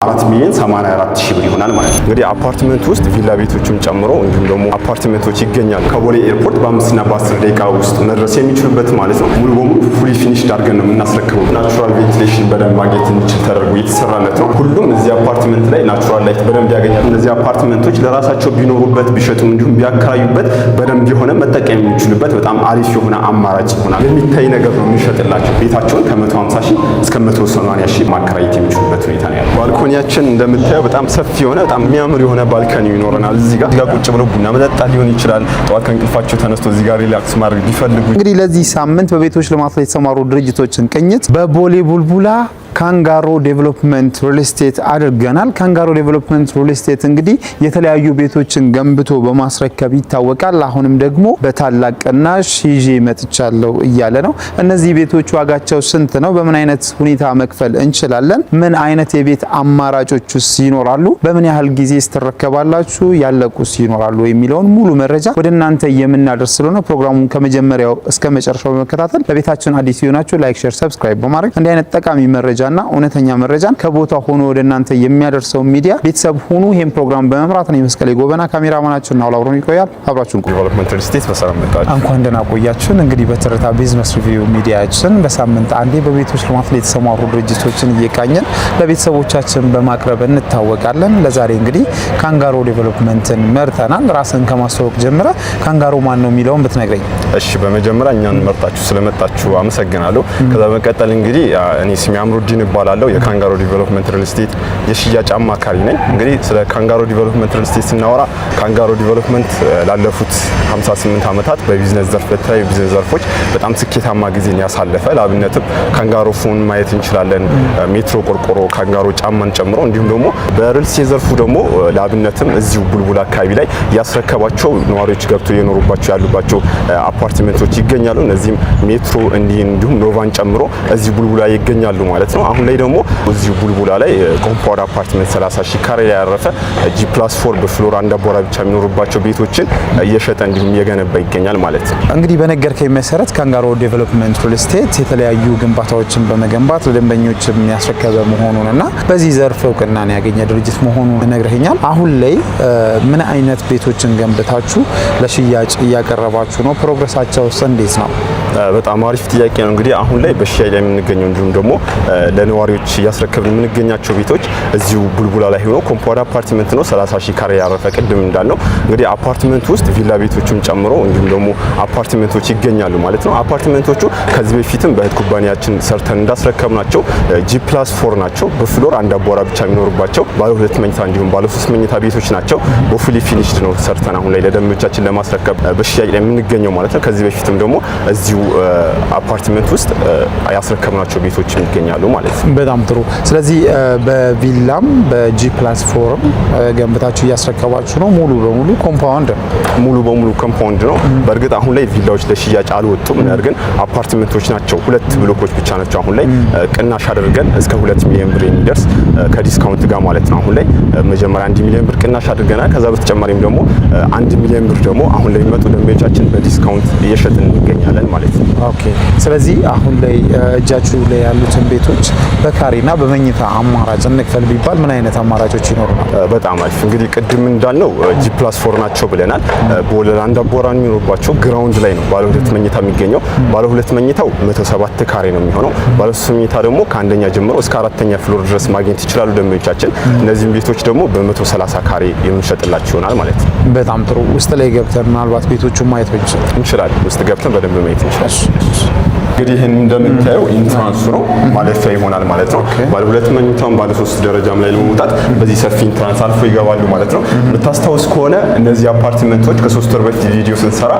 4,84,000 ብር ይሆናል ማለት ነው። እንግዲህ አፓርትመንት ውስጥ ቪላ ቤቶችን ጨምሮ እንዲሁም ደግሞ አፓርትመንቶች ይገኛሉ። ከቦሌ ኤርፖርት በ5 እና በ10 ደቂቃ ውስጥ መድረስ የሚችሉበት ማለት ነው። ሙሉ በሙሉ ፉሊ ፊኒሽድ አድርገን ነው የምናስረክበው። ናቹራል ቬንቲሌሽን በደንብ ማግኘት እንዲችል ተደርጎ የተሰራለት ነው። ሁሉም እዚህ አፓርትመንት ላይ ናቹራል ላይት በደንብ ያገኛሉ። እነዚህ አፓርትመንቶች ለራሳቸው ቢኖሩበት ቢሸጡም እንዲሁም ቢያከራዩበት በደንብ የሆነ መጠቀም የሚችሉበት በጣም አሪፍ የሆነ አማራጭ ይሆናል። የሚታይ ነገር ነው የሚሸጥላቸው። ቤታቸውን ከ150,000 እስከ 180,000 ማከራየት የሚችሉበት ሁኔታ ነው ያለው። ባልኮኒያችን እንደምታየው በጣም ሰፊ የሆነ በጣም የሚያምር የሆነ ባልኮኒ ይኖረናል። እዚህ ጋር ቁጭ ብለው ቡና መጠጣት ሊሆን ይችላል። ጠዋት ከእንቅልፋቸው ተነስቶ እዚህ ጋር ሪላክስ ማድረግ ቢፈልጉ እንግዲህ ለዚህ ሳምንት በቤቶች ልማት ላይ የተሰማሩ ድርጅቶችን ቅኝት በቦሌ ቡልቡላ ካንጋሮ ዴቨሎፕመንት ሪል ስቴት አድርገናል። ካንጋሮ ዴቨሎፕመንት ሪል ስቴት እንግዲህ የተለያዩ ቤቶችን ገንብቶ በማስረከብ ይታወቃል። አሁንም ደግሞ በታላቅ ቅናሽ ይዤ መጥቻለሁ እያለ ነው። እነዚህ ቤቶች ዋጋቸው ስንት ነው? በምን አይነት ሁኔታ መክፈል እንችላለን? ምን አይነት የቤት አማራጮችስ ይኖራሉ? በምን ያህል ጊዜ ትረከባላችሁ? ያለቁስ ይኖራሉ? የሚለውን ሙሉ መረጃ ወደ እናንተ የምናደርስ ስለሆነ ፕሮግራሙን ከመጀመሪያው እስከ መጨረሻው በመከታተል ለቤታችን አዲስ ይሆናችሁ ላይክ፣ ሼር፣ ሰብስክራይብ በማድረግ እንዲህ አይነት ጠቃሚ መረጃ እና እውነተኛ መረጃን ከቦታ ሆኖ ወደ እናንተ የሚያደርሰው ሚዲያ ቤተሰብ ሆኑ። ይሄን ፕሮግራም በመምራት ነው መስቀሌ ጎበና፣ ካሜራማናችን ነው አብሮን ይቆያል። አብራችሁን ዴቨሎፕመንት ሪል ስቴት በሰላም መጣችሁ። እንኳን ደህና ቆያችሁን። እንግዲህ በትርታ ቢዝነስ ሪቪው ሚዲያችን በሳምንት አንዴ በቤቶች ልማት ላይ የተሰማሩ ድርጅቶችን እየቃኘን ለቤተሰቦቻችን በማቅረብ እንታወቃለን። ለዛሬ እንግዲህ ካንጋሮ ዴቨሎፕመንትን መርጠናል። ራስን ከማስተዋወቅ ጀምረ ካንጋሮ ማን ነው የሚለውን ብትነግረኝ። እሺ፣ በመጀመሪያ እኛን መርጣችሁ ስለመጣችሁ አመሰግናለሁ። ከዛ በመቀጠል እንግዲህ እኔ ስሜ አምሮዲን ይባላልው የካንጋሮ ዴቨሎፕመንት ሪል ስቴት የሽያጭ አማካሪ ነኝ። እንግዲህ ስለ ካንጋሮ ዴቨሎፕመንት ሪል ስቴት ስናወራ ካንጋሮ ዴቨሎፕመንት ላለፉት 58 ዓመታት በቢዝነስ ዘርፍ በተለያዩ ቢዝነስ ዘርፎች በጣም ስኬታማ ጊዜን ያሳለፈ ለአብነትም ካንጋሮ ፎን ማየት እንችላለን፣ ሜትሮ ቆርቆሮ፣ ካንጋሮ ጫማን ጨምሮ እንዲሁም ደግሞ በሪል ስቴት ዘርፉ ደግሞ ለአብነትም እዚሁ ቡልቡላ አካባቢ ላይ ያስረከባቸው ነዋሪዎች ገብቶ የኖሩባቸው ያሉባቸው አፓርትመንቶች ይገኛሉ። እነዚህም ሜትሮ እንዲሁም ኖቫን ጨምሮ እዚሁ ቡልቡላ ይገኛሉ ማለት ነው። አሁን ላይ ደግሞ እዚሁ ቡልቡላ ላይ ኮምፓውንድ አፓርትመንት 30,000 ካሬ ላይ ያረፈ G+4 በፍሎር አንድ አቦራ ብቻ የሚኖርባቸው ቤቶችን እየሸጠ እንዲሁም እየገነባ ይገኛል ማለት ነው። እንግዲህ በነገርከኝ መሰረት ካንጋሮ ዴቨሎፕመንት ሪል ስቴት የተለያዩ ግንባታዎችን በመገንባት ለደንበኞች የሚያስረከበ መሆኑንና በዚህ ዘርፍ እውቅናን ያገኘ ድርጅት መሆኑን ነግረኸኛል። አሁን ላይ ምን አይነት ቤቶችን ገንብታችሁ ለሽያጭ እያቀረባችሁ ነው? ፕሮግረሳቸውስ እንዴት ነው? በጣም አሪፍ ጥያቄ ነው። እንግዲህ አሁን ላይ በሽያጭ ላይ የምንገኘው እንዲሁም ደግሞ ለነዋሪዎች እያስረከብን የምንገኛቸው ቤቶች እዚሁ ቡልቡላ ላይ ሆኖ ኮምፓውንድ አፓርትመንት ነው 30,000 ካሬ ያረፈ። ቅድም እንዳልነው እንግዲህ አፓርትመንት ውስጥ ቪላ ቤቶችን ጨምሮ እንዲሁም ደግሞ አፓርትመንቶች ይገኛሉ ማለት ነው። አፓርትመንቶቹ ከዚህ በፊትም በእህት ኩባንያችን ሰርተን እንዳስረከብናቸው G+4 ናቸው። በፍሎር አንድ አቦራ ብቻ የሚኖርባቸው ባለ 2 መኝታ እንዲሁም ባለ 3 መኝታ ቤቶች ናቸው። በፉሊ ፊኒሽድ ነው ሰርተን አሁን ላይ ለደንበኞቻችን ለማስረከብ በሽያጭ ላይ የምንገኘው ማለት ነው። ከዚህ በፊትም ደግሞ እዚሁ አፓርትመንት ውስጥ ያስረከብናቸው ቤቶች ይገኛሉ ማለት ነው። በጣም ጥሩ። ስለዚህ በቪላም በG+4ም ገንብታችሁ እያስረከባችሁ ነው። ሙሉ በሙሉ ኮምፓውንድ ነው። በእርግጥ አሁን ላይ ቪላዎች ለሽያጭ አልወጡም። ነገር ግን አፓርትመንቶች ናቸው። 2 ብሎኮች ብቻ ናቸው አሁን ላይ ቅናሽ አድርገን እስከ 2 ሚሊዮን ብር የሚደርስ ከዲስካውንት ጋር ማለት ነው። አሁን ላይ መጀመሪያ 1 ሚሊዮን ብር ቅናሽ አድርገናል። ከዛ በተጨማሪም ደግሞ 1 ሚሊዮን ብር ደግሞ አሁን ላይ የሚመጡ ደንበኞቻችን በዲስካውንት እየሸጥን እንገኛለን ማለት ነው። ኦኬ። ስለዚህ አሁን ላይ እጃችሁ ላይ ያሉትን ቤቶች በካሬና በመኝታ አማራጭ እንክፈል ቢባል ምን አይነት አማራጮች ይኖሩናል? በጣም አሪፍ። እንግዲህ ቅድም እንዳልነው G+4 ናቸው ብለናል። በወለል አንድ አቦራ የሚኖርባቸው ግራውንድ ላይ ነው ባለ 2 መኝታ የሚገኘው። ባለ 2 መኝታው 107 ካሬ ነው የሚሆነው። ባለ 3 መኝታ ደግሞ ከአንደኛ ጀምሮ እስከ 4ኛ ፍሎር ድረስ ማግኘት ይችላሉ ደንበኞቻችን። እነዚህም ቤቶች ደግሞ በ130 ካሬ የምንሸጥላቸው ይሆናል ማለት ነው። በጣም ጥሩ። ውስጥ ላይ ገብተን ምናልባት ቤቶቹን ማየት እንችላለን። ውስጥ ገብተን በደንብ ማየት እንችላለን። እንግዲህ ይሄን እንደምታየው ኢንትራንሱ ነው ማለፊያ ይሆናል ማለት ነው። ባለ 2 መኝታውን ባለ 3 ደረጃም ላይ ለመውጣት በዚህ ሰፊ ኢንትራንስ አልፎ ይገባሉ ማለት ነው። የምታስታውስ ከሆነ እነዚህ አፓርትመንቶች ከ3 ወር በፊት ቪዲዮ ስንሰራ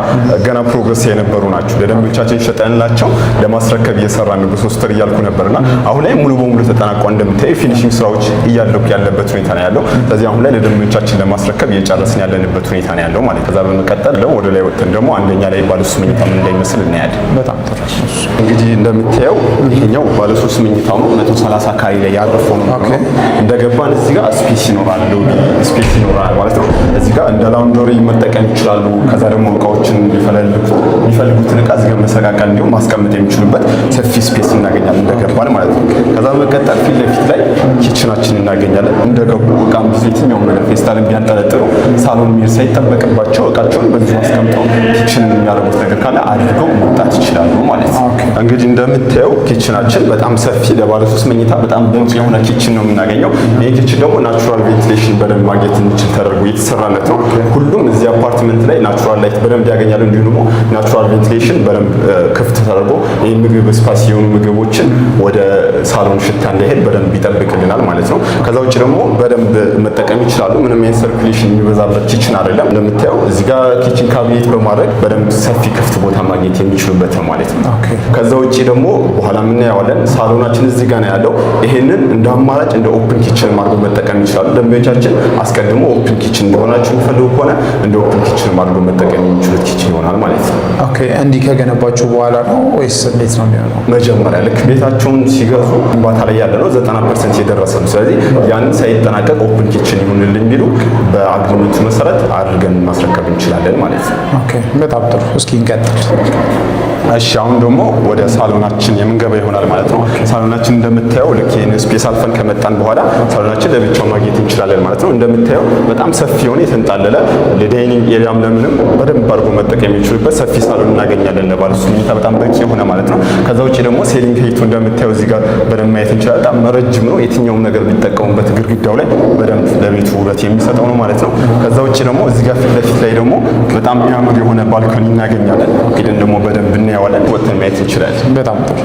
ገና ፕሮግረስ የነበሩ ናቸው። ለደንበኞቻችን ሸጠንላቸው ለማስረከብ እየሰራን ነው በ3 ወር እያልኩ ነበርና አሁን ላይ ሙሉ በሙሉ ተጠናቋል። እንደምታየው ፊኒሺንግ ስራዎች እያለቁ ያለበት ሁኔታ ነው ያለው። ስለዚህ አሁን ላይ ለደንበኞቻችን ለማስረከብ እየጨረስን ያለንበት ሁኔታ ነው ያለው ማለት። ከዛ በመቀጠል ደግሞ ወደ ላይ ወጥተን ደግሞ አንደኛ ላይ ባለ 3 መኝታ ምን እንደሚመስል እናያለን። በጣም ጥሩ። እንግዲህ እንደምታየው ይሄኛው ባለ 3 መኝታው ነው 130 ካሬ ላይ ያረፈው ነው። እንደገባን እዚህ ጋር ስፔስ ይኖራል፣ ሎቢ ስፔስ ይኖራል ማለት ነው። እዚህ ጋር እንደ ላውንደሪ መጠቀም ይችላሉ። ከዛ ደግሞ እቃዎችን የሚፈልጉትን እቃ እዚህ ጋር መሰቃቀል እንዲሁም ማስቀመጥ የሚችሉበት ሰፊ ስፔስ እናገኛለን እንደገባን ማለት ነው። ከዛ በመቀጠል ፊት ለፊት ላይ ኪችናችን እናገኛለን። እንደገቡ እቃም ብዙ የትኛው ነገር ፌስታልን ቢያንጠለጥሉ ሳሎን ሚር ሳይጠበቅባቸው እቃቸውን በዚህ አስቀምጠው ኪችን የሚያደርጉት ነገር ካለ አድርገው መውጣት ይችላሉ ማለት ነው። እንግዲህ እንደምታየው ኪችናችን በጣም ሰፊ ለባለ 3 መኝታ በጣም በቂ የሆነ ኪችን ነው የምናገኘው። ይህ ኪችን ደግሞ ናቹራል ቬንቲሌሽን በደንብ ማግኘት እንዲችል ተደርጎ የተሰራለት ነው። ሁሉም እዚህ አፓርትመንት ላይ ናቹራል ላይት በደንብ ያገኛሉ። እንዲሁም ደግሞ ናቹራል ቬንቲሌሽን በደንብ ክፍት ተደርጎ ይህ ምግብ ስፓይሲ የሆኑ ምግቦችን ወደ ሳሎን ሽታ እንዳይሄድ በደንብ ይጠብቅልናል ማለት ነው። ከዛ ውጭ ደግሞ በደንብ መጠቀም ይችላሉ። ምንም አይነት ሰርኩሌሽን የሚበዛበት ኪችን አይደለም። እንደምታየው እዚህ ጋር ኪችን ካቢኔት በማድረግ በደንብ ሰፊ ክፍት ቦታ ማግኘት የሚችሉበት ማለት ነው። ከዛ ውጭ ደግሞ በኋላ የምናየዋለን ሳሎናችን እዚህ ጋር ነው ያለው። ይሄንን እንደ አማራጭ እንደ ኦፕን ኪችን ማድረግ መጠቀም ይችላሉ። ደንበኞቻችን አስቀድሞ ኦፕን ኪችን እንደሆናችሁ የሚፈልጉ ከሆነ እንደ ኦፕን ኪችን ማድረግ መጠቀም የሚችሉት ኪችን ይሆናል ማለት ነው። ኦኬ እንዲህ ከገነባችሁ በኋላ ነው ወይስ እንዴት ነው የሚሆነው? መጀመሪያ ልክ ቤታቸውን ሲገዙ ግንባታ ላይ ያለ ነው 90% የደረሰ ነው። ስለዚህ ያንን ሳይጠናቀቅ ኦፕን ኪችን ይሁንልኝ ቢሉ በአግሪመንቱ መሰረት አድርገን ማስረከብ እንችላለን ማለት ነው። ኦኬ በጣም ጥሩ። እስኪ እንቀጥል። እሺ አሁን ደግሞ ወደ ሳሎናችን የምንገባ ይሆናል ማለት ነው። ሳሎናችን እንደምታየው ልክ ይሄን ስፔስ አልፈን ከመጣን በኋላ ሳሎናችን ለብቻው ማግኘት እንችላለን ማለት ነው። እንደምታየው በጣም ሰፊ የሆነ የተንጣለለ ለዳይኒንግ ኤሪያም ለምንም በደንብ አድርጎ መጠቀም የሚችሉበት ሰፊ ሳሎን እናገኛለን ለባለ 3 መኝታ በጣም በቂ የሆነ ማለት ነው። ከዛ ውጪ ደግሞ ሴሊንግ ሄይቱ እንደምታየው እዚህ ጋር በደንብ ማየት እንችላለን። በጣም ረጅም ነው። የትኛውም ነገር ቢጠቀሙበት ግድግዳው ላይ በደንብ ለቤቱ ውበት የሚሰጠው ነው ማለት ነው። ከዛ ውጪ ደግሞ እዚህ ጋር ፊት ለፊት ላይ ደግሞ በጣም የሚያምር የሆነ ባልኮኒ እናገኛለን። ሄደን ደግሞ በደንብ እናየዋለን፣ ወጥተን ማየት እንችላለን። በጣም ጥሩ።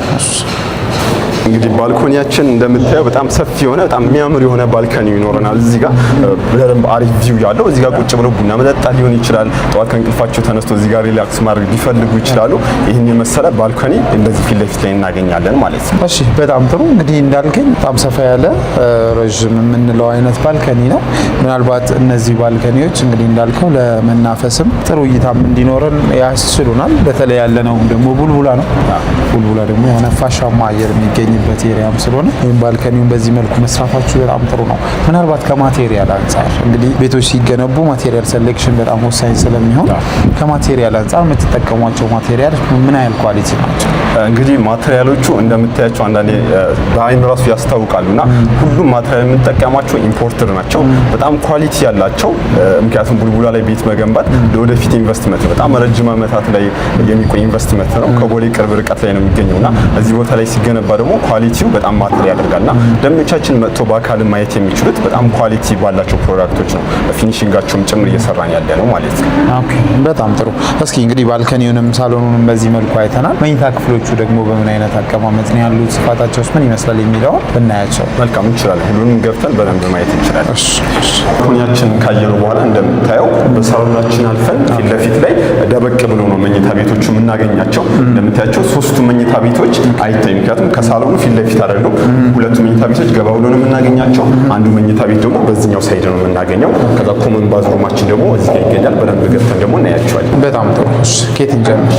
እንግዲህ ባልኮኒያችን እንደምታየው በጣም ሰፊ የሆነ በጣም የሚያምር የሆነ ባልኮኒ ይኖረናል። እዚህ ጋር በደንብ አሪፍ ቪው ያለው እዚህ ጋር ቁጭ ብሎ ቡና መጠጣት ሊሆን ይችላል። ጠዋት ከእንቅልፋቸው ተነስቶ እዚህ ጋር ሪላክስ ማድረግ ሊፈልጉ ይችላሉ። ይህን የመሰለ ባልኮኒ እንደዚህ ፊት ለፊት ላይ እናገኛለን ማለት ነው። እሺ በጣም ጥሩ። እንግዲህ እንዳልከኝ በጣም ሰፋ ያለ ረዥም የምንለው አይነት ባልኮኒ ነው። ምናልባት እነዚህ ባልኮኒዎች እንግዲህ እንዳልከው ለመናፈስም ጥሩ እይታም እንዲኖረን ያስችሉናል። በተለይ ያለነው ደግሞ ቡልቡላ ነው። ቡልቡላ ደግሞ የሆነ ነፋሻማ አየር የሚገኝበት ኤሪያም ስለሆነ ወይም ባልኮኒውን በዚህ መልኩ መስራታችሁ በጣም ጥሩ ነው። ምናልባት ከማቴሪያል አንጻር እንግዲህ ቤቶች ሲገነቡ ማቴሪያል ሴሌክሽን በጣም ወሳኝ ስለሚሆን ከማቴሪያል አንጻር የምትጠቀሟቸው ማቴሪያል ምን ያህል ኳሊቲ ናቸው? እንግዲህ ማቴሪያሎቹ እንደምታያቸው አንዳንዴ በአይን ራሱ ያስታውቃሉና ሁሉም ማቴሪያል የምንጠቀማቸው ኢምፖርተር ናቸው። በጣም ኳሊቲ ያላቸው ምክንያቱም ቡልቡላ ላይ ቤት መገንባት ለወደፊት ኢንቨስትመንት በጣም ረጅም ዓመታት ላይ የሚቆይ ኢንቨስትመንት ነው። ከቦሌ ቅርብ ርቀት ላይ ነው የሚገኘውና እዚህ ቦታ ላይ ሲገነባ ደግሞ ኳሊቲው በጣም ማተር ያደርጋልና ደንበኞቻችን መጥቶ በአካል ማየት የሚችሉት በጣም ኳሊቲ ባላቸው ፕሮዳክቶች ነው። ፊኒሺንጋቸውም ጭምር እየሰራን ያለ ነው ማለት ነው። ኦኬ በጣም ጥሩ። እስኪ እንግዲህ ባልኮኒውንም ሳሎኑንም በዚህ መልኩ አይተናል። መኝታ ክፍሎቹ ደግሞ በምን አይነት አቀማመጥ ነው ያሉት? ስፋታቸውስ ምን ይመስላል የሚለውን ብናያቸው መልካም እንችላለን። ሁሉንም ገብተን በደንብ ማየት እንችላለን። ባልኮኒያችንን ካየሩ በኋላ እንደምታየው በሳሎናችን አልፈን ፊት ለፊት ላይ ደበቅ ብሎ ነው መኝታ ቤቶቹ የምናገኛቸው። እንደምታያቸው 3ቱ መኝታ ቤቶች አይታይም፣ ምክንያቱም ከሳሎኑ ፊት ለፊት አይደሉም። 2ቱ መኝታ ቤቶች ገባ ብሎ ነው የምናገኛቸው። አንዱ መኝታ ቤት ደግሞ በዚህኛው ሳይድ ነው የምናገኘው። ከዛ ኮመን ባዝሩማችን ደግሞ እዚህ ጋር ይገኛል። በደንብ ገብተን ደግሞ እናያቸዋለን። በጣም ጥሩ። እሺ ከየት እንጀምር?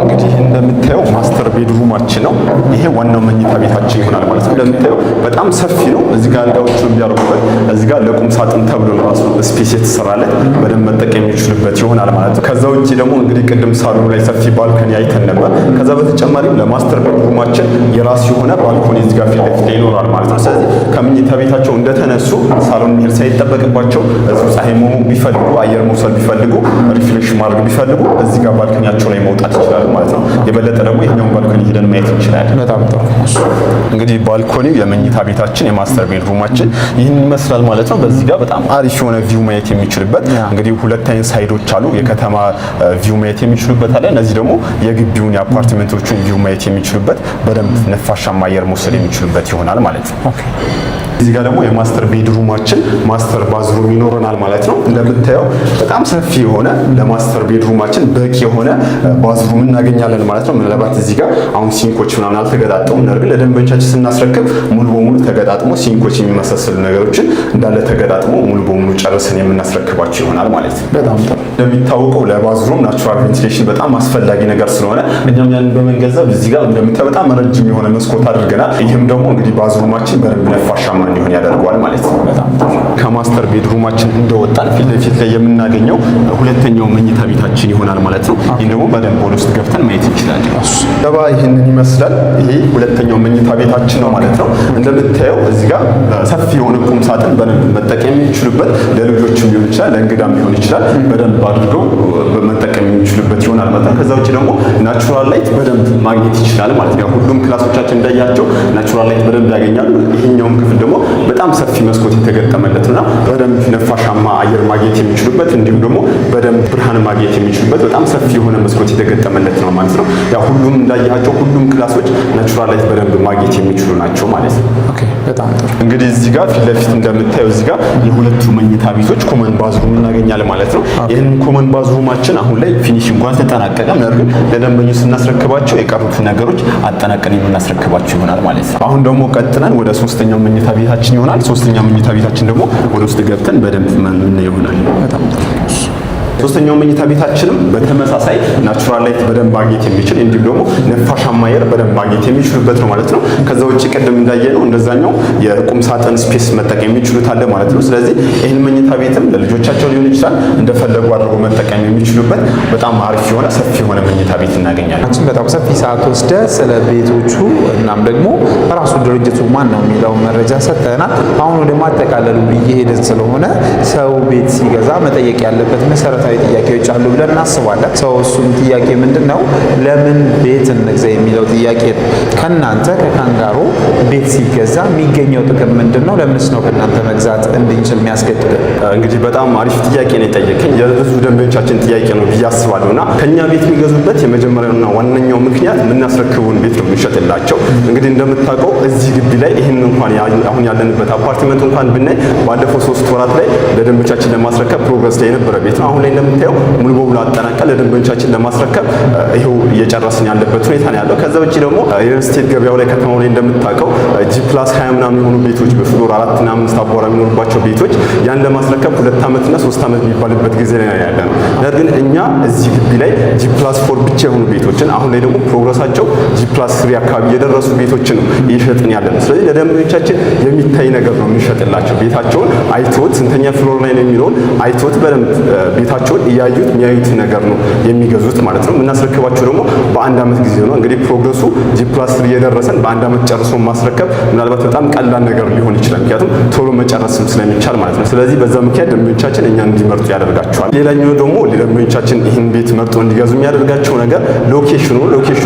እንግዲህ እንደምታየው ማስተር ቤድሩማችን ነው። ይሄ ዋናው መኝታ ቤታችን ይሆናል ማለት ነው። እንደምታየው በጣም ሰፊ ነው። እዚህ ጋር አልጋዎችን ቢያርጉበት እዚህ ጋር ለቁም ሳጥን ተብሎ ነው ራሱ ስፔስ የተሰራለት በደንብ መጠቀም የሚችሉበት ይሆናል ማለት ነው። ከዛ ውጪ ደግሞ እንግዲህ ቅድም ሳሎኑ ላይ ሰፊ ባልኮኒ አይተን ነበር። ከዛ በተጨማሪም ለማስተር ቤድሩማችን የራሱ የሆነ ባልኮኒ እዚህ ጋር ፊት ለፊት ይኖራል ማለት ነው። ስለዚህ ከመኝታ ቤታቸው እንደተነሱ ሳሎን መሄድ ሳይጠበቅባቸው እዚሁ ፀሐይ መሞቅ ቢፈልጉ አየር መውሰድ ቢፈልጉ ሪፍሬሽ ማድረግ ቢፈልጉ እዚህ ጋር ባልኮኒያቸው ላይ መውጣት ይችላሉ ማለት ነው። የበለጠ ደግሞ ይሄኛውን ባልኮኒ ሄደን ማየት እንችላለን። በጣም ጥሩ። እንግዲህ ባልኮኒው የመኝታ ቤታችን የማስተር ቤድሩማችን ይህን ይመስላል ማለት ነው። በዚህ ጋር በጣም አሪፍ የሆነ ቪው ማየት የሚችልበት እንግዲህ 2 አይነት ሳይዶች አሉ። የከተማ ቪው ማየት የሚችሉበት አለ። እነዚህ ደግሞ የግቢውን የአፓርትመንቶቹን ቪው ማየት የሚችሉበት በደንብ ነፋሻማ አየር መውሰድ የሚችሉበት ይሆናል ማለት ነው። እዚህ ጋር ደግሞ የማስተር ቤድሩማችን ማስተር ባዝሩም ይኖረናል ማለት ነው። እንደምታየው በጣም ሰፊ የሆነ ለማስተር ቤድሩማችን በቂ የሆነ ባዝሩም እናገኛለን ማለት ነው። ምናልባት እዚህ ጋር አሁን ሲንኮች ምናምን አልተገጣጠሙም፣ ነገር ግን ለደንበኞቻችን ስናስረክብ ሙሉ በሙሉ ተገጣጥሞ ሲንኮች የሚመሳሰሉ ነገሮችን እንዳለ ተገጣጥሞ ሙሉ በሙሉ ጨርሰን የምናስረክባቸው ይሆናል ማለት ነው። በጣም ጥሩ። እንደሚታወቀው ለባዝሩም ናቹራል ቬንቲሌሽን በጣም አስፈላጊ ነገር ስለሆነ እኛም ያንን በመገንዘብ እዚህ ጋር እንደምታየው በጣም ረጅም የሆነ መስኮት አድርገናል። ይህም ደግሞ እንግዲህ ባዝሩማችን በደንብ ነፋሻማ እንዲሆን ያደርገዋል ማለት ነው። ከማስተር ቤድሩማችን እንደወጣን ፊት ለፊት ላይ የምናገኘው ሁለተኛው መኝታ ቤታችን ይሆናል ማለት ነው። ይህን ደግሞ በደንብ ወደ ውስጥ ገብተን ማየት እንችላለን። ገባ ይህንን ይመስላል። ይሄ ሁለተኛው መኝታ ቤታችን ነው ማለት ነው። እንደምታየው እዚህ ጋር ሰፊ የሆነ ቁም ሳጥን በደንብ መጠቀም የሚችሉበት ለልጆችም ሊሆን ይችላል፣ ለእንግዳም ሊሆን ይችላል፣ በደንብ አድርገው መጠቀም የሚችሉበት ይሆናል ማለት ነው። ከዛ ውጭ ደግሞ ናቹራል ላይት በደንብ ማግኘት ይችላል ማለት ነው። ሁሉም ክላሶቻችን እንዳያቸው ናቹራል ላይት በደንብ ያገኛሉ። ይሄኛውም ክፍል ደግሞ በጣም ሰፊ መስኮት የተገጠመለትና በደንብ ነፋሻማ አየር ማግኘት የሚችሉበት እንዲሁም ደግሞ በደንብ ብርሃን ማግኘት የሚችሉበት በጣም ሰፊ የሆነ መስኮት የተገጠመለት ነው ማለት ነው። ያው ሁሉም እንዳያቸው ሁሉም ክላሶች ናቹራል ላይት በደንብ ማግኘት የሚችሉ ናቸው ማለት ነው። ኦኬ፣ በጣም ጥሩ። እንግዲህ እዚህ ጋር ፊት ለፊት እንደምታየው እዚህ ጋር የሁለቱ መኝታ ቤቶች ኮመን ባዝሩም እናገኛለን ማለት ነው። ይህንን ኮመን ባዝሩማችን አሁን ላይ ፊኒሺንግ አልተጠናቀቀም፣ ነገር ግን ለደንበኞች ስናስረክባቸው የቀሩትን ነገሮች አጠናቀን የምናስረክባቸው ይሆናል ማለት ነው። አሁን ደግሞ ቀጥለን ወደ ሶስተኛው መኝታ ቤታችን ይሆናል። ሶስተኛው መኝታ ቤታችን ደግሞ ወደ ውስጥ ገብተን በደንብ ምን ይሆናል። በጣም ጥሩ። ሶስተኛው መኝታ ቤታችንም በተመሳሳይ ናቹራል ላይት በደንብ ማግኘት የሚችል እንዲሁም ደግሞ ነፋሻማ አየር በደንብ ማግኘት የሚችሉበት ነው ማለት ነው። ከዛ ውጭ ቅድም እንዳየነው እንደዛኛው የቁም ሳጥን ስፔስ መጠቀም የሚችሉት አለ ማለት ነው። ስለዚህ ይህን መኝታ ቤትም ለልጆቻቸው ሊሆን ይችላል እንደፈለጉ አድርጎ መጠቀም የሚችሉበት በጣም አሪፍ የሆነ ሰፊ የሆነ መኝታ ቤት እናገኛለን። በጣም ሰፊ ሰዓት ወስደ ስለ ቤቶቹ እናም ደግሞ ራሱ ድርጅቱ ማን ነው የሚለው መረጃ ሰጥተናል። አሁን ወደ ማጠቃለሉ እየሄድን ስለሆነ ሰው ቤት ሲገዛ መጠየቅ ያለበት መሰረታዊ ጥያቄዎች አሉ ብለን እናስባለን። ሰው እሱም ጥያቄ ምንድነው ለምን ቤት እንግዛ የሚለው ጥያቄ ነው። ከናንተ ከካንጋሮ ቤት ሲገዛ የሚገኘው ጥቅም ምንድነው? ለምንስ ነው ከናንተ መግዛት እንድንችል የሚያስገድደን? እንግዲህ በጣም አሪፍ ጥያቄ ነው የጠየቀኝ። የብዙ ደንበኞቻችን ጥያቄ ነው ብዬ አስባለሁና ከኛ ቤት የሚገዙበት የመጀመሪያውና ዋነኛው ምክንያት የምናስረክቡን ቤት ነው የሚሸጥላቸው። እንግዲህ እንደምታውቀው እዚህ ግቢ ላይ ይህን እንኳን አሁን ያለንበት አፓርትመንት እንኳን ብናይ ባለፈው 3 ወራት ላይ ለደንበኞቻችን ለማስረከብ ፕሮግረስ ላይ የነበረ ቤት ነው። አሁን ላይ እንደምታየው ሙሉ በሙሉ አጠናቀን ለደንበኞቻችን ለማስረከብ ይሄው እየጨረስን ያለበት ሁኔታ ነው ያለው። ከዛ ውጪ ደግሞ የሪል ስቴት ገበያው ላይ ከተማው ላይ እንደምታውቀው G+20 ምናምን የሆኑ ቤቶች በፍሎር 4 እና 5 አባወራ የሚኖርባቸው ቤቶች ያን ለማስረከብ 2 ዓመት እና 3 ዓመት የሚባልበት ጊዜ ላይ ያለ ነው። ነገር ግን እኛ እዚህ ግቢ ላይ G+4 ብቻ የሆኑ ቤቶችን አሁን ላይ ደግሞ ፕሮግረሳቸው G+3 አካባቢ የደረሱ ቤቶችን ነው እየሸጥን ያለ ነው። ስለዚህ ለደንበኞቻችን የሚታይ ነገር ነው የምንሸጥላቸው። ቤታቸውን አይቶት ስንተኛ ፍሎር ላይ ነው የሚለውን አይቶት በደንብ ቤታቸውን እያዩት የሚያዩት ነገር ነው የሚገዙት ማለት ነው። የምናስረክባቸው ደግሞ በአንድ ዓመት ጊዜ ነው። እንግዲህ ፕሮግረሱ G+3 እየደረሰን በአንድ ዓመት ጨርሶ ማስረከብ ምናልባት በጣም ቀላል ነገር ሊሆን ይችላል፣ ምክንያቱም ቶሎ መጨረስም ስለሚቻል ማለት ነው። ስለዚህ በዛ ምክንያት ደንበኞቻችን እኛን እንዲመርጡ ያደርጋቸዋል። ሌላኛው ደግሞ ደንበኞቻችን ይህን ቤት መርጦ እንዲገዙ የሚያደርጋቸው ነገር ሎኬሽኑ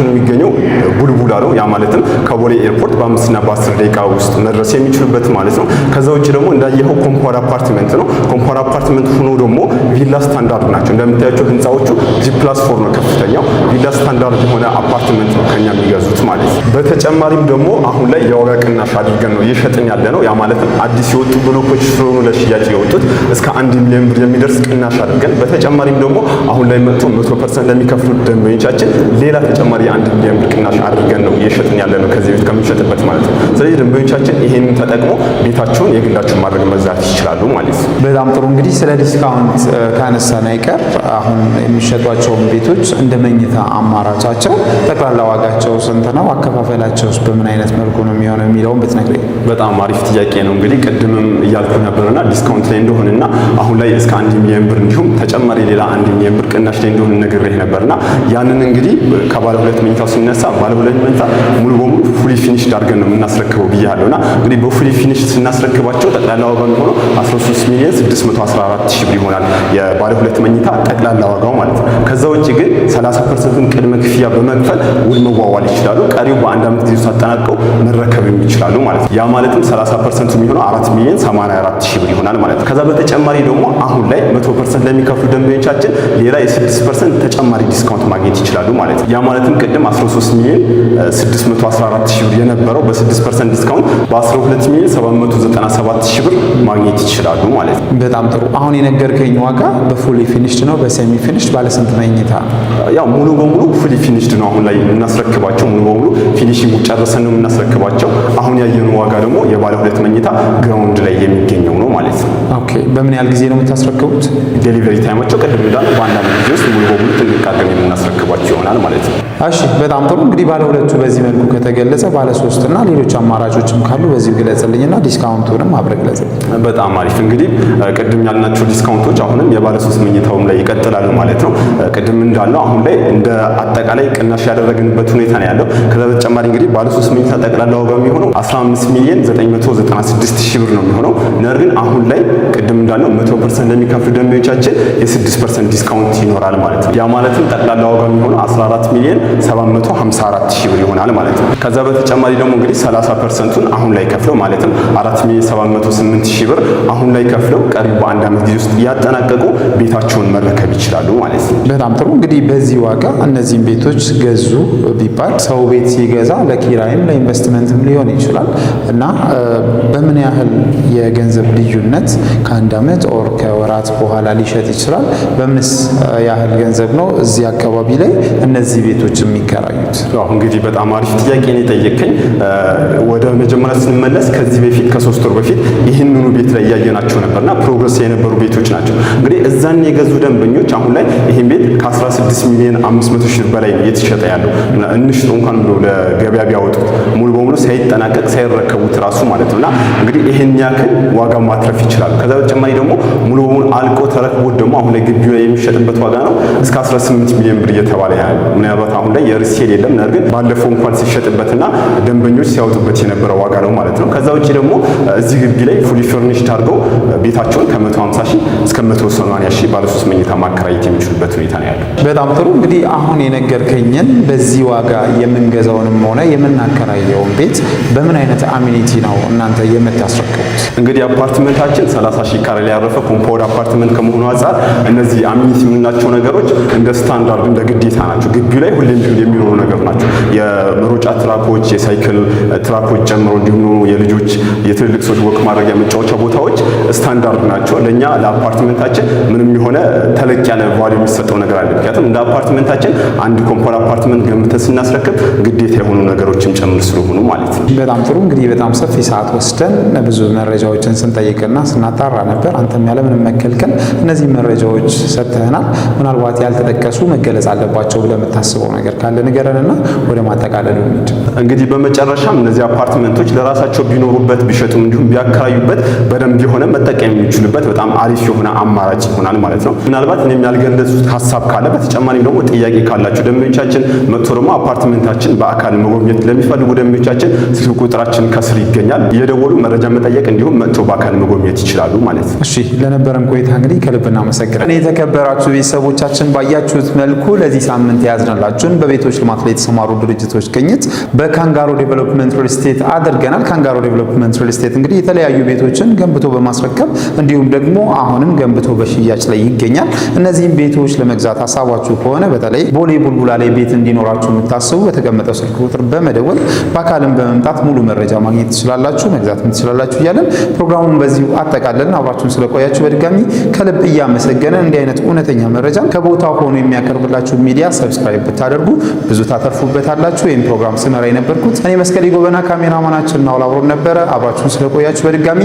የሚገኘው ቡልቡላ ነው። ያ ማለትም ከቦሌ ኤርፖርት በ5 እና በ10 ደቂቃ ውስጥ መድረስ የሚችሉበት ማለት ነው። ከዛ ውጭ ደግሞ እንዳየኸው ኮምፓውንድ አፓርትመንት ነው። ኮምፓውንድ አፓርትመንት ሆኖ ደግሞ ቪላ ስታንዳርድ ናቸው። እንደምታያቸው ህንፃዎቹ G+4 ነው ከፍተኛው ቪላ ስታንዳርድ የሆነ አፓርትመንት ነው ከኛ የሚገዙት ማለት ነው። በተጨማሪም ደግሞ አሁን ላይ የዋጋ ቅናሽ አድርገን ነው እየሸጥን ያለ ነው። ያ ማለትም አዲስ የወጡ ብሎኮች ስለሆኑ ለሽያጭ የወጡት እስከ 1 ሚሊዮን ብር የሚደርስ ቅናሽ አድርገን፣ በተጨማሪም ደግሞ አሁን ላይ መጥቶ 100% ለሚከፍሉት ደንበኞቻችን ሌላ ተጨማሪ 1 ሚሊዮን ብር ቅናሽ አድርገን ነው እየሸጥን ያለ ነው ከዚህ ቤት ከምንሸጥበት ማለት ነው። ስለዚህ ደንበኞቻችን ይሄንን ተጠቅሞ ቤታቸውን የግላቸውን ማድረግ መግዛት ይችላሉ ማለት ነው። በጣም ጥሩ። እንግዲህ ስለ ዲስካውንት ካነሳን አይቀር አሁን የሚሸጧቸውን ቤቶች እንደ መኝታ አማራጫቸው ጠቅላላ ዋጋቸው ስንት ነው? አከፋፈላቸውስ በምን አይነት መልኩ ነው የሚሆነው የሚለውን ብትነግረኝ። በጣም አሪፍ ጥያቄ ነው። እንግዲህ ቅድምም እያልኩ ነበርና ዲስካውንት ላይ እንደሆነና አሁን ላይ እስከ 1 ሚሊዮን ብር እንዲሁም ተጨማሪ ሌላ 1 ሚሊዮን ብር ቅናሽ ላይ እንደሆነ ነግሬህ ነበርና ያንን እንግዲህ ከባለ ሁለት መኝታው ሲነሳ ባለ ሁለት መኝታ ሙሉ በሙሉ ፉሊ ፊኒሽድ አድርገን ነው የምናስረክበው ብያለሁና እንግዲህ በፉሊ ፊኒሽ ስናስረክባቸው ጠቅላላ ዋጋ የሚሆነው 13 ሚሊዮን 614 ሺህ ብር ይሆናል የባለ ሁለት መኝታ ጠቅላላ ዋጋው ማለት ነው። ከዛ ውጪ ግን 30% ቅድመ ክፍያ በመክፈል ውል መዋዋል ይችላሉ። ቀሪው በአንድ ዓመት ጊዜ ውስጥ አጠናቀው መረከብ ይችላሉ ማለት ነው። ያ ማለትም 30% የሚሆነው 4,084,000 ብር ይሆናል ማለት ነው። ከዛ በተጨማሪ ደግሞ አሁን ላይ 100% ለሚከፍሉ ደንበኞቻችን ሌላ የ6% ተጨማሪ ዲስካውንት ማግኘት ይችላሉ ማለት ነው። ያ ማለትም ቅድም 13,614,000 ብር የነበረው በ6% ዲስካውንት በ12,797,000 ብር ማግኘት ይችላሉ ማለት ነው። በጣም ጥሩ። አሁን የነገርከኝ ዋጋ በፉሊ ፊኒሽድ ነው በሴሚ ፊኒሽድ ባለ ስንት መኝታ? ያው ሙሉ በሙሉ ፉሊ ፊኒሽድ ነው አሁን ላይ የምናስረክባቸው። ሙሉ በሙሉ ፊኒሺንግ ጨርሰን ነው የምናስረክባቸው። አሁን ያየነው ዋጋ ደግሞ የባለ 2 መኝታ ግራውንድ ላይ የሚገኘው ነው ማለት ነው። ኦኬ። በምን ያህል ጊዜ ነው የምታስረክቡት? ዴሊቨሪ ታይማቸው ቅድም እንዳለ በአንዳንድ ጊዜ ውስጥ ሙሉ በሙሉ ጥንቃቄ የምናስረክባቸው ይሆናል ማለት ነው። እሺ፣ በጣም ጥሩ። እንግዲህ ባለ 2ቱ በዚህ መልኩ ከተገለጸ ባለ 3 እና ሌሎች አማራጮችም ካሉ በዚህ ግለጽልኝና ዲስካውንቱንም አብረህ ግለጽልኝ። በጣም አሪፍ። እንግዲህ ቅድም ያልናቸው ዲስካውንቶች አሁንም የባለ 3 መኝታውም ላይ ይቀጥላሉ ማለት ነው። ቅድም እንዳለው አሁን ላይ እንደ አጠቃላይ ቅናሽ ያደረግንበት ሁኔታ ነው ያለው። ከዛ በተጨማሪ እንግዲህ ባለ 3 መኝታ ጠቅላላ ዋጋ የሚሆነው 15,996,000 ብር ነው የሚሆነው። ነገር ግን አሁን ላይ ቅድም እንዳለው 100% ለሚከፍሉ ደንበኞቻችን የ6% ዲስካውንት ይኖራል ማለት ነው። ያ ማለትም ጠቅላላ ዋጋ የሚሆነው 14,754,000 ብር ይሆናል ማለት ነው። ከዛ በተጨማሪ ደግሞ እንግዲህ 30%ቱን አሁን ላይ ከፍለው ማለትም 4,708,000 ብር አሁን ላይ ከፍለው ቀሪው በአንድ ዓመት ጊዜ ውስጥ እያጠናቀቁ ቤታቸውን መረከብ ይችላሉ ማለት ነው። በጣም ጥሩ። እንግዲህ በዚህ ዋጋ እነዚህን ቤቶች ገዙ ቢባል ሰው ቤት ሲገዛ ለኪራይም ለኢንቨስትመንትም ሊሆን ይችላል እና በምን ያህል የገንዘብ ልዩነት ከአንድ ዓመት ኦር ከወራት በኋላ ሊሸጥ ይችላል? በምንስ ያህል ገንዘብ ነው እዚህ አካባቢ ላይ እነዚህ ቤቶች የሚከራዩት? እንግዲህ በጣም አሪፍ ጥያቄ ነው የጠየቀኝ። ወደ መጀመሪያ ስንመለስ ከዚህ በፊት ከ3 ወር በፊት ይህንኑ ቤት ላይ እያየናቸው ነበርና ፕሮግረስ የነበሩ ቤቶች ናቸው። እንግዲህ እዛን የገዙ ደንበኞች አሁን ላይ ይህን ቤት ከ16,500,000 በላይ እየተሸጠ ያለው እንሽጦ እንኳን ብሎ ለገበያ ቢያወጡት ሙሉ በሙሉ ሳይጠናቀቅ ሳይረከቡት ራሱ ማለት ነውና እንግዲህ ይሄን ያክል ዋጋ ማትረፍ ይችላሉ። ከዛ በተጨማሪ ደግሞ ሙሉ በሙሉ አልቆ ተረክቦት ደግሞ አሁን ላይ ግቢው ላይ የሚሸጥበት ዋጋ ነው እስከ 18 ሚሊዮን ብር እየተባለ ያለው። ምናልባት አሁን ላይ የሪሴል የለም፣ ነገር ግን ባለፈው እንኳን ሲሸጥበትና ደንበኞች ሲያወጡበት የነበረው ዋጋ ነው ማለት ነው። ከዛ ውጪ ደግሞ እዚህ ግቢ ላይ ፉሊ ፈርኒሽድ አድርገው ቤታቸውን ከ150,000 እስከ 180,000 ባለ 3 መኝታ ማከራየት የሚችሉበት ሁኔታ ነው ያለው። በጣም ጥሩ። እንግዲህ አሁን የነገርከኝን በዚህ ዋጋ የምንገዛውንም ሆነ የምናከራየውን ቤት በምን አይነት አሚኒቲ ነው እናንተ የምታስረክቡት? እንግዲህ አፓርትመንታችን 30,000 ካሬ ላይ ያረፈ ኮምፓውንድ አፓርትመንት ከመሆኑ አንፃር እነዚህ አሚኒቲ የምንላቸው ነገሮች እንደ ስታንዳርድ እንደ ግዴታ ናቸው። ግቢው ላይ ሁሌም የሚኖሩ ነገር ናቸው። የመሮጫ ትራኮች፣ የሳይክል ትራኮች ጨምሮ እንዲሁም የልጆች የትልልቅ ሰዎች ወክ ማድረጊያ መጫወቻ ቦታዎች ስታንዳርድ ናቸው። ለኛ ለአፓርትመንታችን ምንም የሆነ ተለቅ ያለ ቫልዩ የሚሰጠው ነገር አለ። ምክንያቱም እንደ አፓርትመንታችን አንድ ኮምፓውንድ አፓርትመንት ገንብተን ስናስረክብ ግዴታ የሆኑ ነገሮችም ጭምር ስለሆኑ ማለት ነው። በጣም ጥሩ። እንግዲህ በጣም ሰፊ ሰዓት ወስደን ብዙ መረጃዎችን ስንጠይቅና ስናጣራ ነበር። አንተም ያለምንም መከልከል እነዚህ መረጃዎች ሰጥተናል። ምናልባት ያልተጠቀሱ መገለጽ አለባቸው ብለህ የምታስበው ነገር ካለ ንገረንና ወደ ማጠቃለሉ እንሂድ። እንግዲህ በመጨረሻም እነዚህ አፓርትመንቶች ለራሳቸው ቢኖሩበት ቢሸጡም እንዲሁም ቢያከራዩበት በደንብ የሆነ መጠቀም የሚችሉበት በጣም አሪፍ የሆነ አማራጭ ይሆናል ማለት ነው። ምናልባት እኔም ያልገለጹት ሀሳብ ካለ በተጨማሪም ደግሞ ጥያቄ ካላቸው ደንበኞቻችን መጥቶ ደግሞ አፓርትመንታችን በአካል መጎብኘት ለሚፈልጉ ደንበኞቻችን ስልክ ቁጥራችን ከስር ይገኛል። እየደወሉ መረጃ መጠየቅ እንዲሁም መጥቶ በአካል መጎብኘት ይችላሉ ማለት ነው። እሺ፣ ለነበረን ቆይታ እንግዲህ ከልብ እናመሰግናለን። የተከበራችሁ ቤተሰቦቻችን ባያችሁት መልኩ ለዚህ ሳምንት የያዝንላችሁን በቤቶች ልማት ላይ የተሰማሩ ድርጅቶች ቅኝት በካንጋሮ ዴቨሎፕመንት ሪል ስቴት አድርገናል። ካንጋሮ ዴቨሎፕመንት ሪል ስቴት እንግዲህ የተለያዩ ቤቶችን ገንብቶ በማስረከብ እንዲሁም ደግሞ አሁንም ገንብቶ በሽያጭ ላይ ይገኛል። እነዚህም ቤቶች ለመግዛት ሀሳባችሁ ከሆነ በተለይ ቦሌ ቡልቡላ ላይ ቤት እንዲኖራችሁ የምታስቡ በተቀመጠው ስልክ ቁጥር በመደወል በአካልም በመምጣት ሙሉ መረጃ ማግኘት ትችላላችሁ፣ መግዛትም ትችላላችሁ እያለን ፕሮግራሙን በዚሁ አጠቃለን። አብራችሁን ስለቆያችሁ በድጋሚ ከልብ እያመሰገነ እንዲህ አይነት እውነተኛ መረጃ ከቦታው ሆኖ የሚያቀርብላችሁ ሚዲያ ሰብስክራይብ ብታደርጉ ብዙ ታተርፉበታላችሁ። ይህም ፕሮግራም ስመራ የነበርኩት እኔ መስቀሌ ጎበና፣ ካሜራማናችን ናውል አብሮን ነበረ። አብራችሁን ስለቆያችሁ በድጋሚ